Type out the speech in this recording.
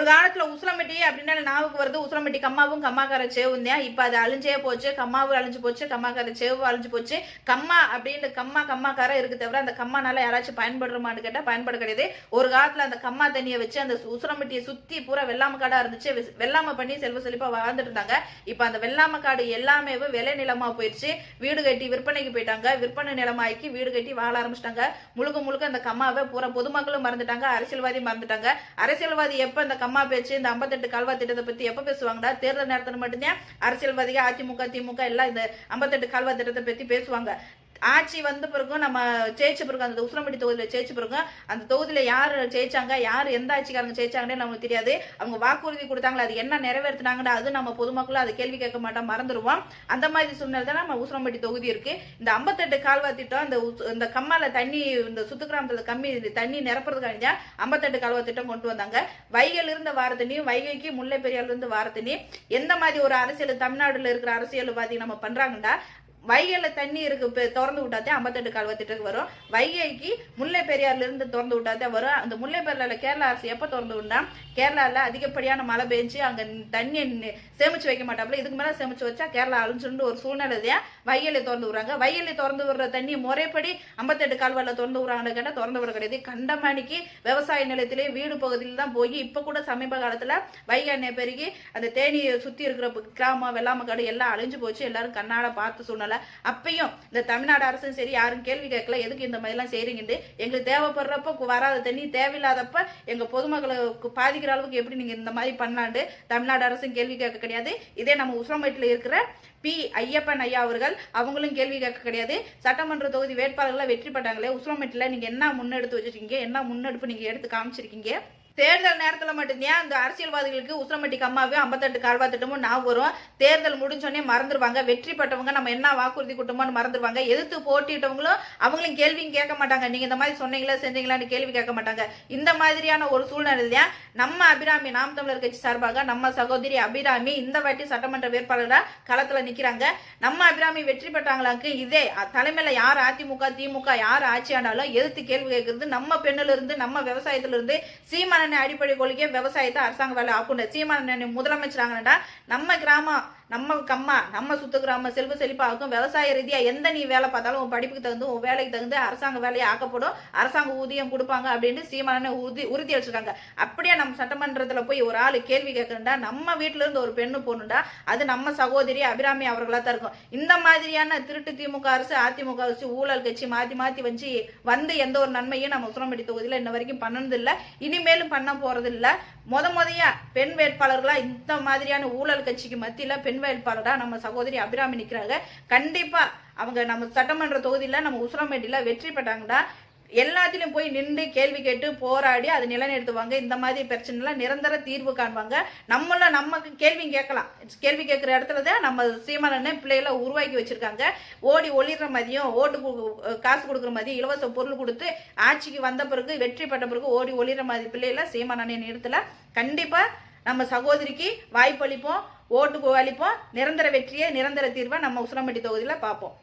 காலத்துல உசிலம்பட்டி அப்படின்னா நாவுக்கு வருது உசிலம்பட்டி கம்மாவும் கம்மாக்கார சேவும் தான். இப்ப அது அழிஞ்சே போச்சு. கம்மாவும் அழிஞ்சு போச்சு, கம்மாக்கார சேவும் அழிஞ்சு போச்சு. கம்மா அப்படின்னு கம்மாக்கார இருக்கு தவிர அந்த கம்மானால யாராச்சும் பயன்படுறமான்னு கேட்டா பயன்பட கிடையாது. ஒரு காலத்துல அந்த கம்மா தண்ணியை வச்சு அந்த உசிலம்பட்டியை சுத்தி பூரா வெள்ளாம காடா இருந்துச்சு. வெள்ளாம பண்ணி செல்வ செழிப்பா வாழ்ந்துட்டு இருந்தாங்க. இப்ப அந்த வெள்ளாம காடு எல்லாமே விலை நிலமா போயிடுச்சு. வீடு கட்டி விற்பனைக்கு போயிட்டாங்க. விற்பனை நிலமாக்கி வீடு கட்டி வாழ ஆரம்பிச்சிட்டாங்க. முழுக்க முழுக்க அந்த கம்மாவை பூரா பொதுமக்களும் மறந்துட்டாங்க, அரசியல்வாதி மறந்துட்டாங்க. அரசியல்வாதி எப்ப இந்த கம்மா பேச்சு இந்த 58 கால்வா திட்டத்தை பத்தி எப்ப பேசுவாங்கடா? தேர்தல் நேரத்தில் மட்டும்தான் அரசியல்வாதிகள் அதிமுக திமுக எல்லாம் இந்த 58 கால்வா திட்டத்தை பத்தி பேசுவாங்க. ஆட்சி வந்த பிறகும் நம்ம ஜெயிச்ச பிறகு அந்த உசிலம்பட்டி தொகுதியில் ஜெயிச்ச பிறகு அந்த தொகுதியில யார் ஜெயிச்சாங்க, யார் எந்த ஆட்சிக்காரங்க ஜெயிச்சாங்கன்னு நமக்கு தெரியாது. அவங்க வாக்குறுதி கொடுத்தாங்களா, அது என்ன நிறைவேற்றினாங்கன்னு அது நம்ம பொதுமக்களும் அதை கேள்வி கேட்க மாட்டோம், மறந்துடுவோம். அந்த மாதிரி சூழ்நிலை தான் நம்ம உசிலம்பட்டி தொகுதி இருக்கு. இந்த 58 கால்வா திட்டம் இந்த கம்மால தண்ணி இந்த சுத்து கிராமத்துல கம்மி தண்ணி நிரப்புறதுக்காக 58 கால்வா திட்டம் கொண்டு வந்தாங்க. வைகையில இருந்த வார தண்ணி, வைகைக்கு முல்லை பெரியார்ல இருந்து வார தண்ணி. எந்த மாதிரி ஒரு அரசியல் தமிழ்நாடுல இருக்கிற அரசியல்வாதி நம்ம பண்றாங்கன்னா, வைகையில தண்ணி இருக்கு திறந்து விட்டாதே 58 கால்வா திட்டத்துக்கு வரும். வைகைக்கு முல்லை பெரியார்ல இருந்து திறந்து விட்டாதே வரும். அந்த முல்லை பெரியார்ல கேரளா அரசு எப்ப திறந்து விட்டா, கேரளால அதிகப்படியான மழை பெஞ்சு அங்க தண்ணி சேமிச்சு வைக்க மாட்டாப்புல. இதுக்கு மேல சேமிச்சு வச்சா கேரளா அழிஞ்சுன்னு ஒரு சூழ்நிலை தான் வைகையில திறந்து விடுறாங்க. வைகையில திறந்து விடுற தண்ணி முறைப்படி 58 கால்வால திறந்து விடுறாங்கன்னு கேட்டா திறந்து விட கிடையாது. கண்டமானிக்கு விவசாய நிலையத்திலே வீடு பகுதியில் தான் போய் இப்ப கூட சமீப காலத்துல வைகை எண்ணெய் பெருகி அந்த தேனியை சுத்தி இருக்கிற கிராமம் வெள்ளாம காடு எல்லாம் அழிஞ்சு போச்சு. எல்லாரும் கண்ணால பார்த்து சூழ்நிலை. அப்பயும் இந்த தமிழ்நாடு அரசும் சரி யாரும் கேள்வி கேட்கல, எதுக்கு இந்த மாதிரி எல்லாம் செய்றீங்க, எங்களுக்கு தேவைப்படுறப்ப வராத தண்ணி தேவையில்லாதப்ப எங்க பொதுமக்களுக்கு பாதிக்கிற அளவுக்கு எப்படி நீங்க இந்த மாதிரி பண்ணலாண்டு தமிழ்நாடு அரசும் கேள்வி கேட்க கிடையாது. இதே நம்ம உசிலம்பட்டியில இருக்கிற பி ஐயப்பன் ஐயா அவர்கள் அவங்களும் கேள்வி கேட்க கிடையாது. சட்டமன்ற தொகுதி வேட்பாளர்கள் வெற்றி பெற்றாங்களே, உசிலம்பட்டியில நீங்க என்ன முன்னெடுத்து வச்சிருக்கீங்க, என்ன முன்னெடுப்பு நீங்க எடுத்து காமிச்சிருக்கீங்க? தேர்தல் நேரத்தில் மட்டும்தான் அந்த அரசியல்வாதிகளுக்கு உசிலம்பட்டி கம்மாவே 58 கால்வா திட்டமும் நான் வரும். தேர்தல் முடிஞ்சோடனே மறந்துடுவாங்க. வெற்றி பெற்றவங்க நம்ம என்ன வாக்குறுதி கொடுத்தோமோன்னு மறந்துடுவாங்க. எதிர்த்து போட்டிட்டவங்களும் அவங்களும் கேள்வியும் கேட்க மாட்டாங்க. நீங்க இந்த மாதிரி சொன்னீங்களா செஞ்சீங்களான்னு கேள்வி கேட்க மாட்டாங்க. இந்த மாதிரியான ஒரு சூழ்நிலை தான் நம்ம அபிராமி நாம் தமிழர் கட்சி சார்பாக நம்ம சகோதரி அபிராமி இந்த வாட்டி சட்டமன்ற வேட்பாளராக களத்துல நிக்கிறாங்க. நம்ம அபிராமி வெற்றி பெற்றாங்களாக்கு இதே தலைமையில யார் அதிமுக திமுக யார் ஆட்சி ஆனாலும் எதிர்த்து கேள்வி கேட்கறது நம்ம பெண்ணுல இருந்து நம்ம விவசாயத்துல இருந்து சீமான அடிப்படை கொள்கை விவசாயத்தை அரசாங்க வேலை ஆக்கணும். சீமான முதலமைச்சராங்கன்னா நம்ம கிராமம் நம்ம கம்மா நம்ம சுத்து கிராம செல்வ செழிப்பாகும். விவசாய ரீதியா எந்த நீ வேலை பார்த்தாலும் உன் படிப்புக்கு தகுந்து உன் வேலைக்கு தகுந்து அரசாங்க வேலையை ஆக்கப்படும், அரசாங்க ஊதியம் கொடுப்பாங்க அப்படின்னு சீமான உறுதி அளிச்சிருக்காங்க. அப்படியே நம்ம சட்டமன்றத்துல போய் ஒரு ஆளு கேள்வி கேட்கணும்டா, நம்ம வீட்டுல இருந்து ஒரு பெண்ணு போகணும்டா, அது நம்ம சகோதரி அபிராமி அவர்களா தான் இருக்கும். இந்த மாதிரியான திருட்டு திமுக அரசு அதிமுக அரசு ஊழல் கட்சி மாத்தி மாத்தி வந்து எந்த ஒரு நன்மையும் நம்ம உசிலம்பட்டி தொகுதியில இன்ன வரைக்கும் பண்ணது இல்லை, இனிமேலும் பண்ண போறது இல்லை. முதையா பெண் வேட்பாளர்களா இந்த மாதிரியான ஊழல் கட்சிக்கு மத்தியில பெண் வேட்பாளரா நம்ம சகோதரி அபிராமி நிக்கிறாங்க. கண்டிப்பா அவங்க நம்ம சட்டமன்ற தொகுதியில நம்ம உசிலம்பட்டியில வெற்றி பெற்றாங்கடா எல்லாத்திலும் போய் நின்று கேள்வி கேட்டு போராடி அதை நிலைநிறுத்துவாங்க. இந்த மாதிரி பிரச்சனை நிரந்தர தீர்வு காண்பாங்க. நமக்கு கேள்வி கேட்கலாம். கேள்வி கேட்கிற இடத்துல தான் நம்ம சீமான பிள்ளைகளை உருவாக்கி வச்சிருக்காங்க. ஓடி ஒளிர்ற மாதிரியும் ஓட்டு காசு கொடுக்குற மாதிரியும் இலவச பொருள் கொடுத்து ஆட்சிக்கு வந்த பிறகு வெற்றி பெற்ற பிறகு ஓடி ஒளிர்ற மாதிரி பிள்ளைகளை சீமான நிறுத்தல. கண்டிப்பா நம்ம சகோதரிக்கு வாய்ப்பு அளிப்போம், ஓட்டு அளிப்போம். நிரந்தர வெற்றியை நிரந்தர தீர்வை நம்ம உசிலம்பட்டி தொகுதியில பார்ப்போம்.